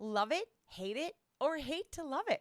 Love it, hate it, or hate to love it.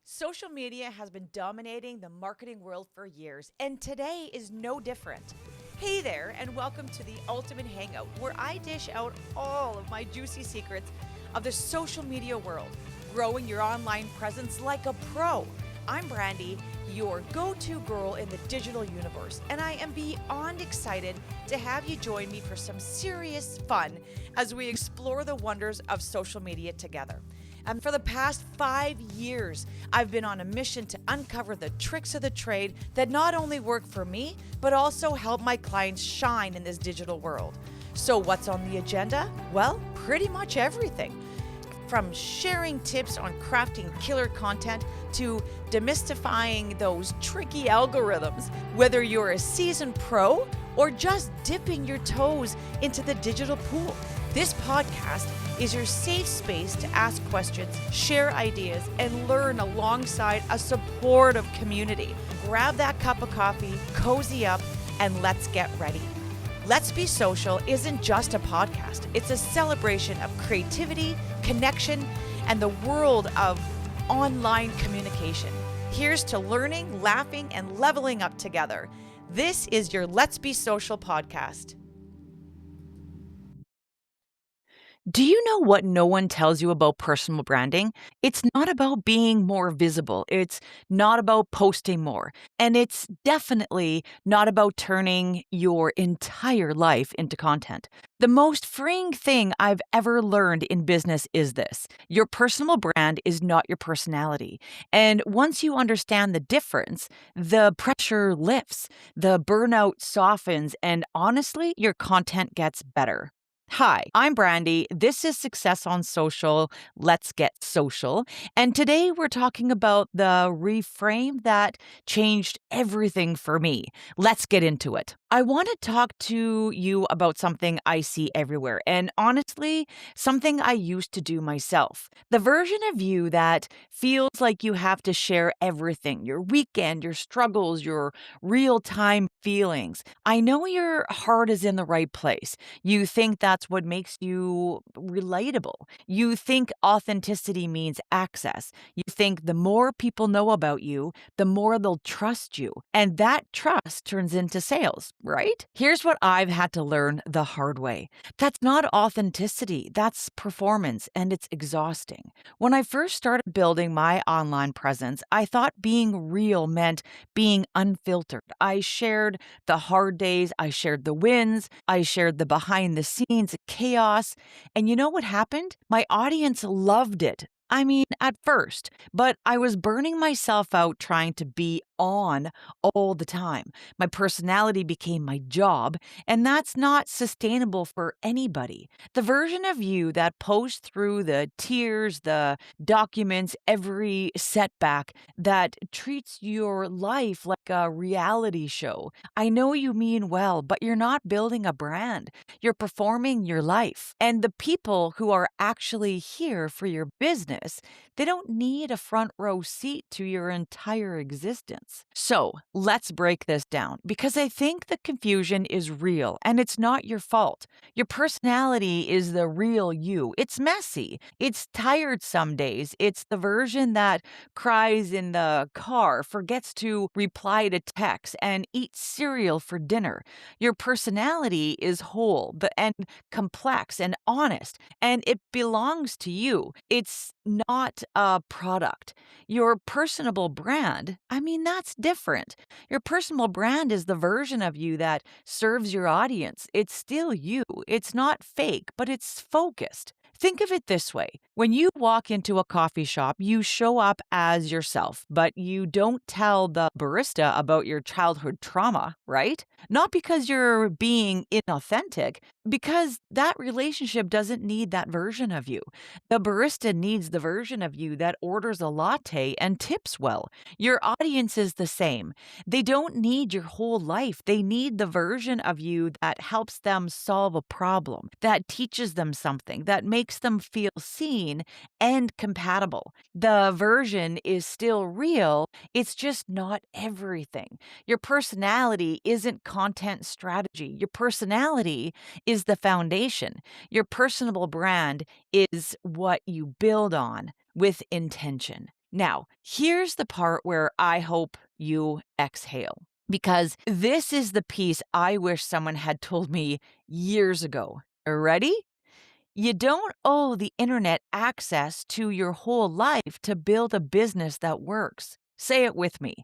Social media has been dominating the marketing world for years, and today is no different. Hey there, and welcome to the Ultimate Hangout, where I dish out all of my juicy secrets of the social media world, growing your online presence like a pro. I'm Brandy, your go to girl in the digital universe, and I am beyond excited to have you join me for some serious fun as we explore the wonders of social media together. And for the past 5 years, I've been on a mission to uncover the tricks of the trade that not only work for me, but also help my clients shine in this digital world. So, what's on the agenda? Well, pretty much everything. From sharing tips on crafting killer content to demystifying those tricky algorithms, whether you're a seasoned pro or just dipping your toes into the digital pool. This podcast is your safe space to ask questions, share ideas, and learn alongside a supportive community. Grab that cup of coffee, cozy up, and let's get ready. Let's Be Social isn't just a podcast, it's a celebration of creativity, connection, and the world of online communication. Here's to learning, laughing, and leveling up together. This is your Let's Be Social podcast. Do you know what no one tells you about personal branding? It's not about being more visible. It's not about posting more. And it's definitely not about turning your entire life into content. The most freeing thing I've ever learned in business is this: your personal brand is not your personality. And once you understand the difference, the pressure lifts, the burnout softens, and honestly, your content gets better. Hi, I'm Brandy. This is Success on Social. Let's get social. And today we're talking about the reframe that changed everything for me. Let's get into it. I want to talk to you about something I see everywhere, and honestly, something I used to do myself. The version of you that feels like you have to share everything: your weekend, your struggles, your real time feelings. I know your heart is in the right place. You think that's what makes you relatable. You think authenticity means access. You think the more people know about you, the more they'll trust you. And that trust turns into sales, right? Here's what I've had to learn the hard way: that's not authenticity, that's performance, and it's exhausting. When I first started building my online presence, I thought being real meant being unfiltered. I shared the hard days, I shared the wins, I shared the behind the scenes chaos. And you know what happened? My audience loved it. I mean, at first, but I was burning myself out trying to be on all the time. My personality became my job, and that's not sustainable for anybody. The version of you that posts through the tears, the documents, every setback, that treats your life like a reality show. I know you mean well, but you're not building a brand. You're performing your life. And the people who are actually here for your business, they don't need a front row seat to your entire existence. So let's break this down, because I think the confusion is real and it's not your fault. Your personality is the real you. It's messy. It's tired some days. It's the version that cries in the car, forgets to reply to texts, and eats cereal for dinner. Your personality is whole and complex and honest, and it belongs to you. It's not a product. Your personable brand, I mean, that's different. Your personal brand is the version of you that serves your audience. It's still you. It's not fake, but it's focused. Think of it this way: when you walk into a coffee shop, you show up as yourself, but you don't tell the barista about your childhood trauma, right? Not because you're being inauthentic, because that relationship doesn't need that version of you. The barista needs the version of you that orders a latte and tips well. Your audience is the same. They don't need your whole life. They need the version of you that helps them solve a problem, that teaches them something, that makes them feel seen and compatible. The version is still real, it's just not everything. Your personality isn't content strategy. Your personality is is the foundation. Your personal brand is what you build on with intention. Now, here's the part where I hope you exhale, because this is the piece I wish someone had told me years ago. Ready? You don't owe the internet access to your whole life to build a business that works. Say it with me.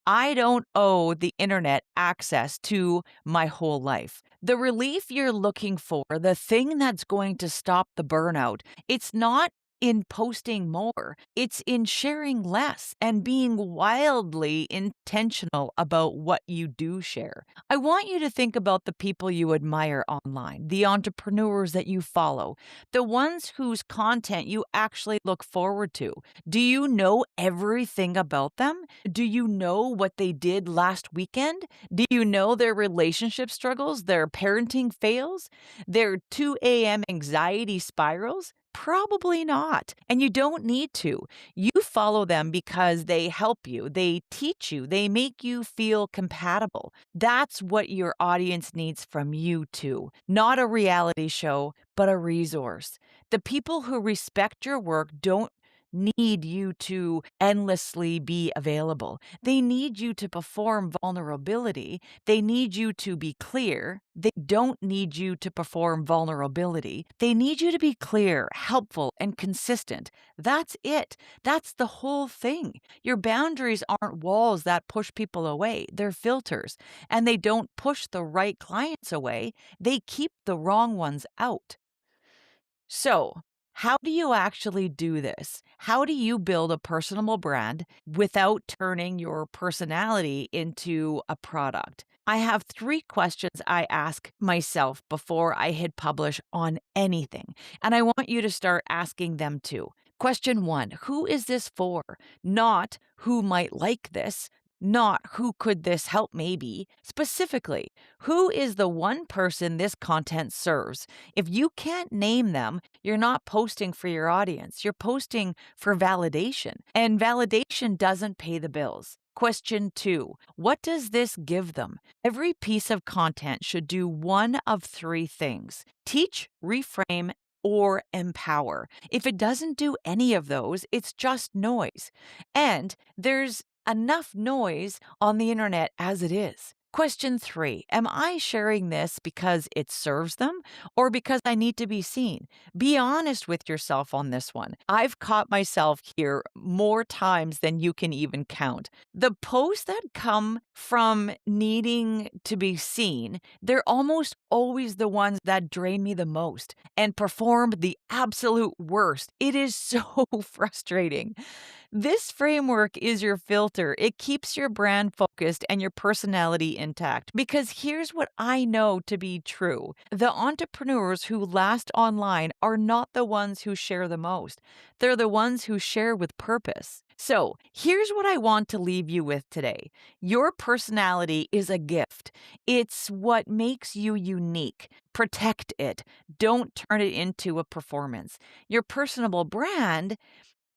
I don't owe the internet access to my whole life. The relief you're looking for, the thing that's going to stop the burnout, it's not in posting more, it's in sharing less and being wildly intentional about what you do share. I want you to think about the people you admire online, the entrepreneurs that you follow, the ones whose content you actually look forward to. Do you know everything about them? Do you know what they did last weekend? Do you know their relationship struggles, their parenting fails, their 2 a.m. anxiety spirals? Probably not. And you don't need to. You follow them because they help you, they teach you, they make you feel compatible. That's what your audience needs from you too. Not a reality show, but a resource. The people who respect your work don't need you to endlessly be available. They need you to perform vulnerability. They need you to be clear. They don't need you to perform vulnerability. They need you to be clear, helpful, and consistent. That's it. That's the whole thing. Your boundaries aren't walls that push people away. They're filters. And they don't push the right clients away. They keep the wrong ones out. So, how do you actually do this? How do you build a personal brand without turning your personality into a product? I have 3 questions I ask myself before I hit publish on anything, and I want you to start asking them too. Question 1, who is this for? Not who might like this, not who could this help maybe. Specifically, who is the one person this content serves? If you can't name them, you're not posting for your audience. You're posting for validation, and validation doesn't pay the bills. Question 2, what does this give them? Every piece of content should do one of 3 things: teach, reframe, or empower. If it doesn't do any of those, it's just noise. And there's enough noise on the internet as it is. Question 3, am I sharing this because it serves them or because I need to be seen? Be honest with yourself on this one. I've caught myself here more times than you can even count. The posts that come from needing to be seen, they're almost always the ones that drain me the most and perform the absolute worst. It is so frustrating. This framework is your filter. It keeps your brand focused and your personality intact. Because here's what I know to be true: the entrepreneurs who last online are not the ones who share the most, they're the ones who share with purpose. So, here's what I want to leave you with today. Your personality is a gift. It's what makes you unique. Protect it. Don't turn it into a performance. Your personal brand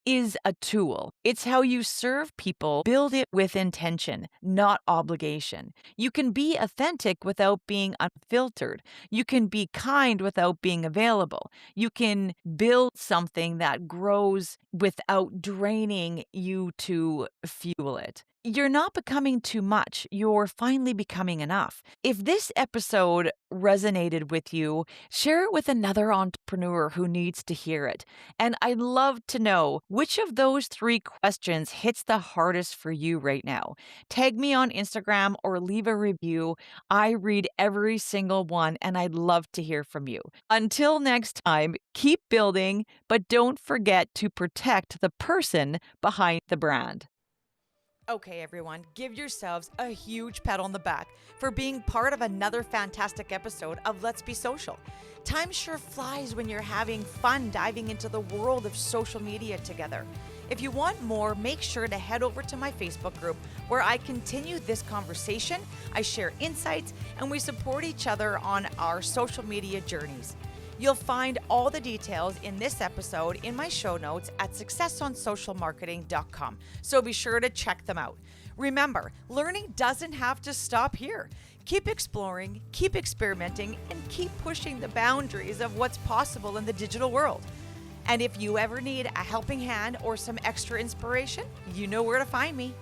is a tool. It's how you serve people. Build it with intention, not obligation. You can be authentic without being unfiltered. You can be kind without being available. You can build something that grows without draining you to fuel it. You're not becoming too much. You're finally becoming enough. If this episode resonated with you, share it with another entrepreneur who needs to hear it. And I'd love to know which of those 3 questions hits the hardest for you right now. Tag me on Instagram or leave a review. I read every single one and I'd love to hear from you. Until next time, keep building, but don't forget to protect the person behind the brand. Okay, everyone, give yourselves a huge pat on the back for being part of another fantastic episode of Let's Be Social. Time sure flies when you're having fun diving into the world of social media together. If you want more, make sure to head over to my Facebook group where I continue this conversation, I share insights, and we support each other on our social media journeys. You'll find all the details in this episode in my show notes at successonsocialmarketing.com, so be sure to check them out. Remember, learning doesn't have to stop here. Keep exploring, keep experimenting, and keep pushing the boundaries of what's possible in the digital world. And if you ever need a helping hand or some extra inspiration, you know where to find me.